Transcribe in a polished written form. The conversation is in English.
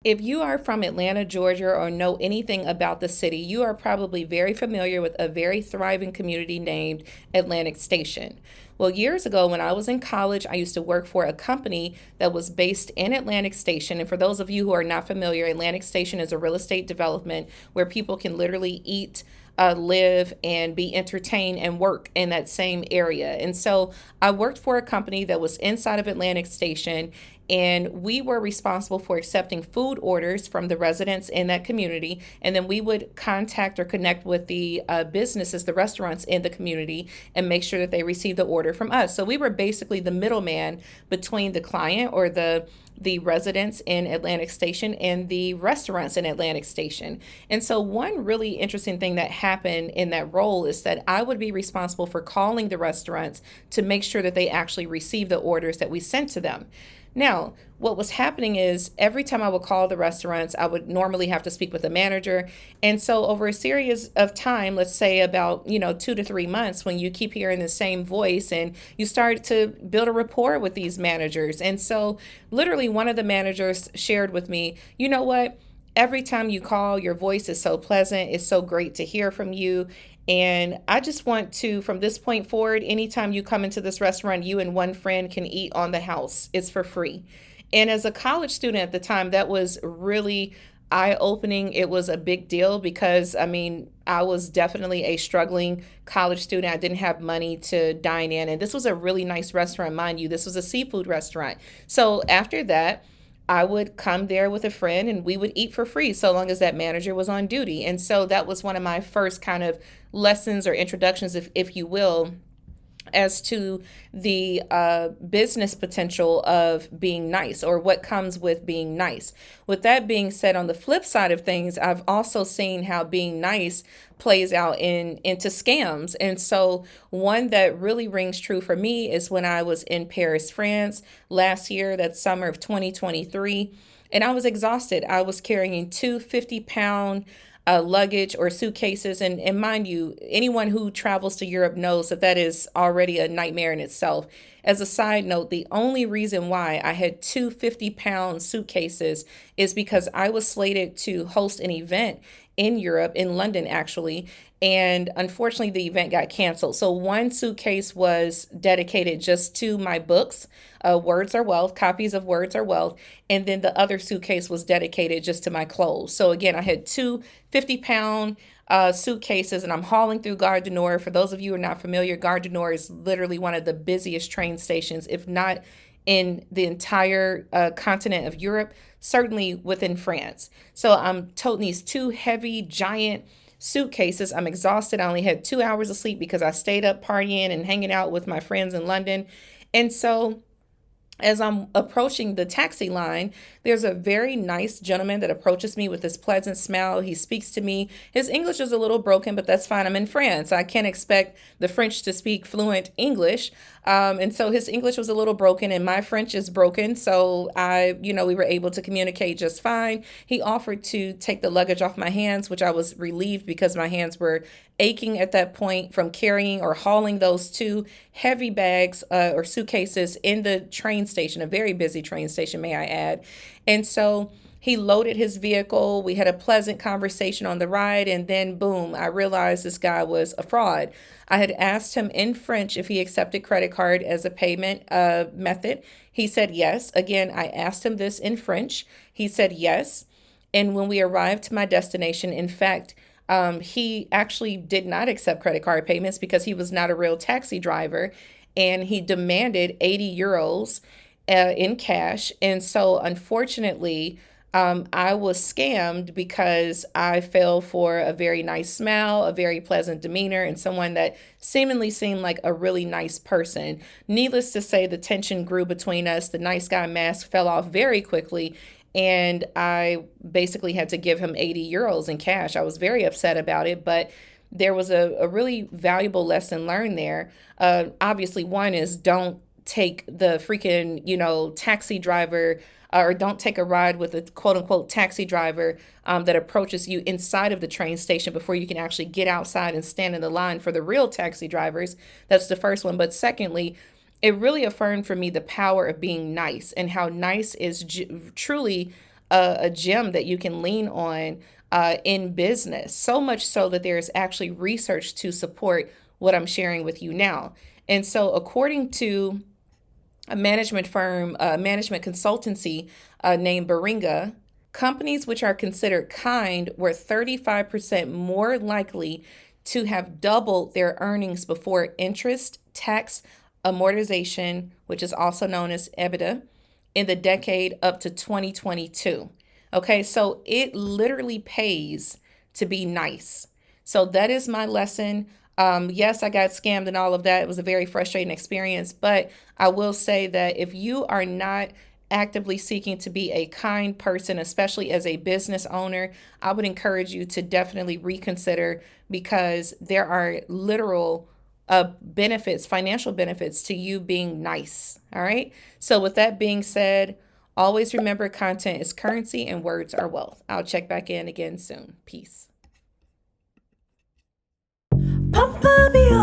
If you are from Atlanta, Georgia, or know anything about the city, you are probably very familiar with a very thriving community named Atlantic Station. Well, years ago, when I was in college, I used to work for a company that was based in Atlantic Station. And for those of you who are not familiar, Atlantic Station is a real estate development where people can literally eat, live, and be entertained and work in that same area. And so I worked for a company that was inside of Atlantic Station, and we were responsible for accepting food orders from the residents in that community. And then we would contact or connect with the businesses, the restaurants in the community, and make sure that they received the order from us. So we were basically the middleman between the client or the residents in Atlantic Station and the restaurants in Atlantic Station. And so, one really interesting thing that happened in that role is that I would be responsible for calling the restaurants to make sure that they actually receive the orders that we sent to them. Now, what was happening is every time I would call the restaurants, I would normally have to speak with the manager. And so over a series of time, let's say about, 2 to 3 months, when you keep hearing the same voice and you start to build a rapport with these managers. And so literally one of the managers shared with me, you know what? Every time you call, your voice is so pleasant. It's so great to hear from you. And I just want to, from this point forward, anytime you come into this restaurant, you and one friend can eat on the house. It's for free. And as a college student at the time, that was really eye opening. It was a big deal because, I mean, I was definitely a struggling college student. I didn't have money to dine in. And this was a really nice restaurant, mind you. This was a seafood restaurant. So after that, I would come there with a friend and we would eat for free so long as that manager was on duty. And so that was one of my first kind of lessons or introductions, if you will, as to the business potential of being nice or what comes with being nice. With that being said, on the flip side of things, I've also seen how being nice plays out into scams. And so one that really rings true for me is when I was in Paris, France last year, that summer of 2023, and I was exhausted. I was carrying two 50-pound luggage or suitcases. And mind you, anyone who travels to Europe knows that that is already a nightmare in itself. As a side note, the only reason why I had two 50-pound suitcases is because I was slated to host an event in Europe, in London actually. And unfortunately, the event got canceled. So one suitcase was dedicated just to my books, Words Are Wealth, copies of Words Are Wealth. And then the other suitcase was dedicated just to my clothes. So again, I had two 50-pound suitcases, and I'm hauling through Gare du Nord. For those of you who are not familiar, Gare du Nord is literally one of the busiest train stations, if not in the entire continent of Europe, certainly within France. So I'm toting these two heavy, giant suitcases. I'm exhausted. I only had 2 hours of sleep because I stayed up partying and hanging out with my friends in London. And so as I'm approaching the taxi line, there's a very nice gentleman that approaches me with this pleasant smile. He speaks to me. His English is a little broken, but that's fine. I'm in France. I can't expect the French to speak fluent English. And so his English was a little broken and my French is broken. So we were able to communicate just fine. He offered to take the luggage off my hands, which I was relieved because my hands were aching at that point from carrying or hauling those two heavy bags or suitcases in the train station, a very busy train station, may I add. And so he loaded his vehicle. We had a pleasant conversation on the ride. And then, boom, I realized this guy was a fraud. I had asked him in French if he accepted credit card as a payment method. He said yes. Again, I asked him this in French. He said yes. And when we arrived to my destination, in fact, he actually did not accept credit card payments because he was not a real taxi driver. And he demanded 80 euros in cash. And so, unfortunately, I was scammed because I fell for a very nice smile, a very pleasant demeanor, and someone that seemingly seemed like a really nice person. Needless to say, the tension grew between us. The nice guy mask fell off very quickly, and I basically had to give him 80 euros in cash. I was very upset about it, but there was a really valuable lesson learned there. Obviously, one is don't take the freaking, taxi driver or don't take a ride with a quote unquote taxi driver that approaches you inside of the train station before you can actually get outside and stand in the line for the real taxi drivers. That's the first one. But secondly, it really affirmed for me the power of being nice and how nice is truly a gem that you can lean on in business. So much so that there is actually research to support what I'm sharing with you now. And so, according to a management firm, management consultancy named Baringa, companies which are considered kind were 35% more likely to have doubled their earnings before interest, tax, amortization, which is also known as EBITDA, in the decade up to 2022. Okay, so it literally pays to be nice. So that is my lesson. Yes, I got scammed and all of that. It was a very frustrating experience, but I will say that if you are not actively seeking to be a kind person, especially as a business owner, I would encourage you to definitely reconsider because there are literal benefits, financial benefits to you being nice. All right. So, with that being said, always remember content is currency and words are wealth. I'll check back in again soon. Peace. Pump up your